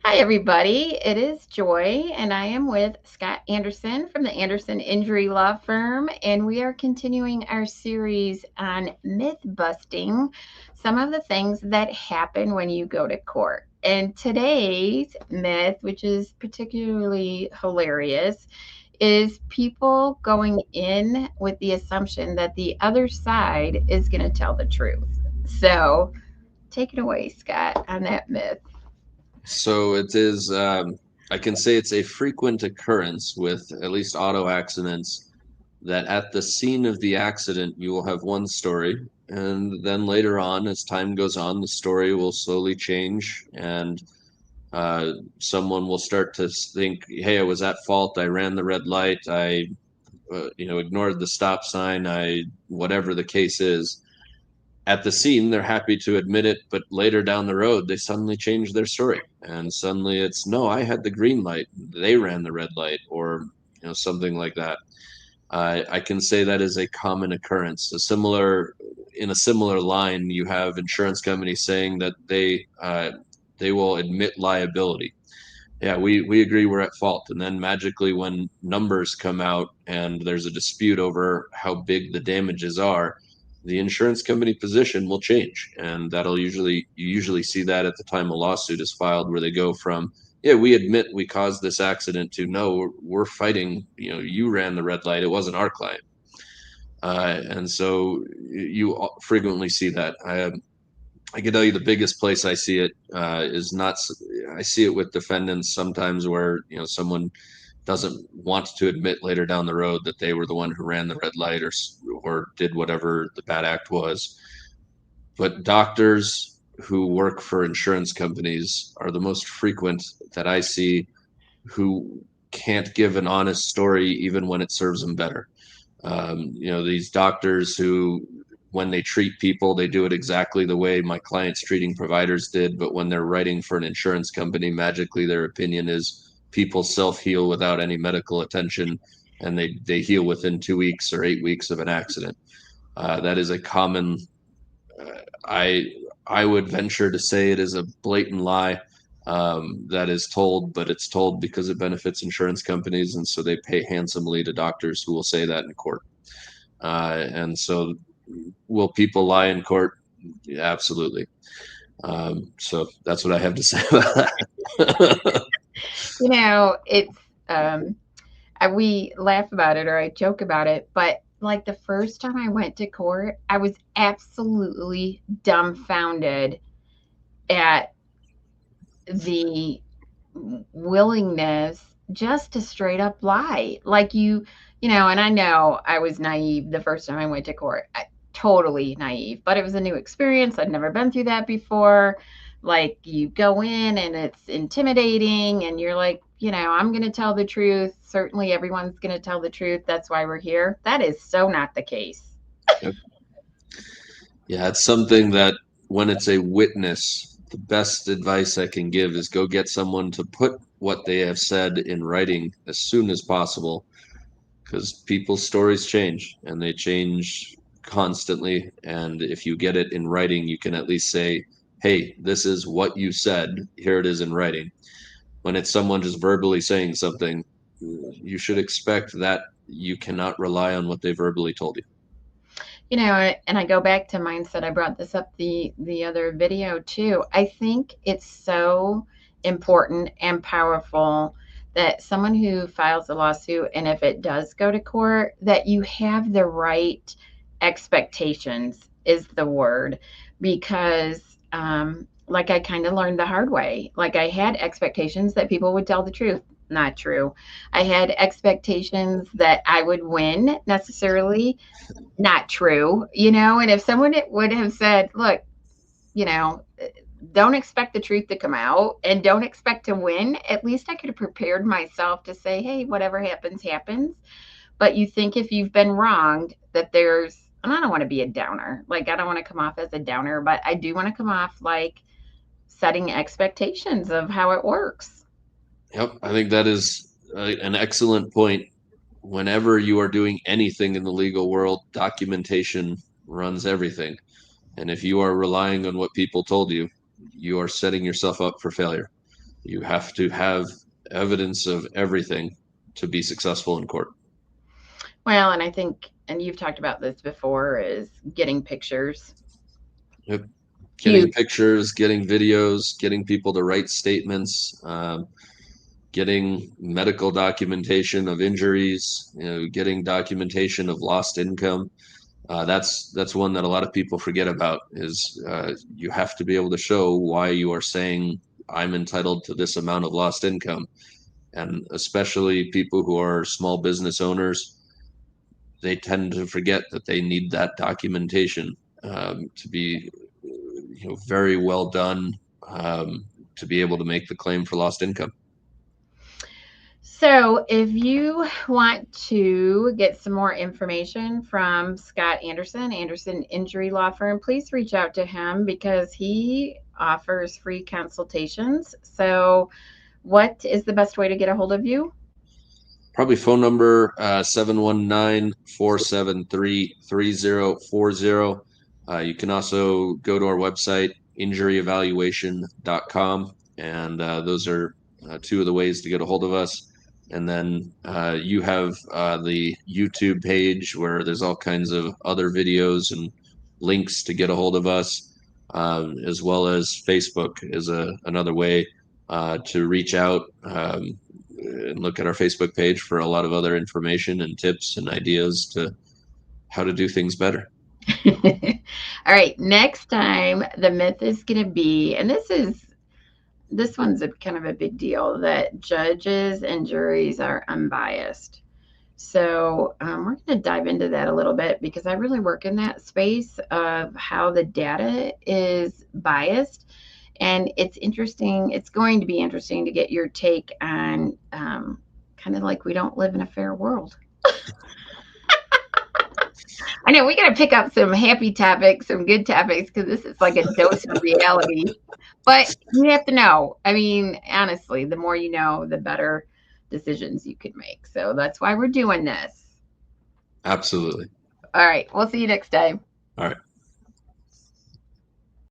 Hi, everybody. It is Joy, and I am with Scott Anderson from the Anderson Injury Law Firm, and we are continuing our series on myth busting, some of the things that happen when you go to court. And today's myth, which is particularly hilarious, is people going in with the assumption that the other side is going to tell the truth. So, take it away, Scott, on that myth. So it is, I can say it's a frequent occurrence with at least auto accidents that at the scene of the accident, you will have one story. And then later on, as time goes on, the story will slowly change. And someone will start to think, hey, I was at fault. I ran the red light. I ignored the stop sign. Whatever the case is at the scene they're happy to admit it, but later down the road they suddenly change their story, and suddenly it's, no, I had the green light, they ran the red light, or something like that. I can say that is a common occurrence. In a similar line, you have insurance companies saying that they will admit liability. Yeah, we agree we're at fault, and then magically when numbers come out and there's a dispute over how big the damages are, the insurance company position will change, and that'll usually see that at the time a lawsuit is filed, where they go from, yeah, we admit we caused this accident, to, no, we're fighting, you ran the red light, it wasn't our client. And so you frequently see that. I can tell you the biggest place I see it is not. I see it with defendants sometimes, where someone doesn't want to admit later down the road that they were the one who ran the red light, or did whatever the bad act was. But doctors who work for insurance companies are the most frequent that I see, who can't give an honest story even when it serves them better. These doctors who, when they treat people, they do it exactly the way my clients treating providers did. But when they're writing for an insurance company, magically their opinion is people self heal without any medical attention, and they heal within 2 weeks or 8 weeks of an accident. That is a common. I I would venture to say it is a blatant lie that is told, but it's told because it benefits insurance companies, and so they pay handsomely to doctors who will say that in court. And so, will people lie in court? Yeah, absolutely. So that's what I have to say about that. It's um we laugh about it or I joke about it, but like the first time I went to court, I was absolutely dumbfounded at the willingness just to straight up lie. Like and I know I was naive the first time I went to court. Totally naive, but it was a new experience. I'd never been through that before. Like you go in and it's intimidating and you're like, I'm going to tell the truth. Certainly everyone's going to tell the truth. That's why we're here. That is so not the case. Yeah, it's something that, when it's a witness, the best advice I can give is go get someone to put what they have said in writing as soon as possible, because people's stories change, and they change constantly. And if you get it in writing, you can at least say, hey, this is what you said, here it is in writing. When it's someone just verbally saying something, you should expect that you cannot rely on what they verbally told you. And I go back to mindset. I brought this up the other video too. I think it's so important and powerful that someone who files a lawsuit, and if it does go to court, that you have the right expectations is the word, because like I kind of learned the hard way. Like I had expectations that people would tell the truth. Not true. I had expectations that I would win, necessarily not true, and if someone would have said, look, you know, don't expect the truth to come out and don't expect to win, at least I could have prepared myself to say, hey, whatever happens, happens. But you think if you've been wronged, that and I don't want to be a downer. Like, I don't want to come off as a downer, but I do want to come off like setting expectations of how it works. Yep, I think that is an excellent point. Whenever you are doing anything in the legal world, documentation runs everything. And if you are relying on what people told you, you are setting yourself up for failure. You have to have evidence of everything to be successful in court. Well, and I think, and you've talked about this before, is getting pictures. Yep. Getting Huge. pictures, getting videos, getting people to write statements, getting medical documentation of injuries, getting documentation of lost income. That's one that a lot of people forget about. Is you have to be able to show why you are saying I'm entitled to this amount of lost income, and especially people who are small business owners, they tend to forget that they need that documentation to be very well done, to be able to make the claim for lost income. So, if you want to get some more information from Scott Anderson, Anderson Injury Law Firm, please reach out to him because he offers free consultations. So, what is the best way to get a hold of you? Probably phone number 719-473-3040. You can also go to our website, injuryevaluation.com, and those are two of the ways to get a hold of us. And then you have the YouTube page where there's all kinds of other videos and links to get a hold of us, as well as Facebook is another way to reach out. And look at our Facebook page for a lot of other information and tips and ideas to how to do things better. All right, next time the myth is going to be, and this one's a kind of a big deal, that judges and juries are unbiased. So we're going to dive into that a little bit because I really work in that space of how the data is biased. And it's interesting. It's going to be interesting to get your take on kind of like we don't live in a fair world. I know we got to pick up some happy topics, some good topics, because this is like a dose of reality. But you have to know. I mean, honestly, the more you know, the better decisions you can make. So that's why we're doing this. Absolutely. All right. We'll see you next time. All right.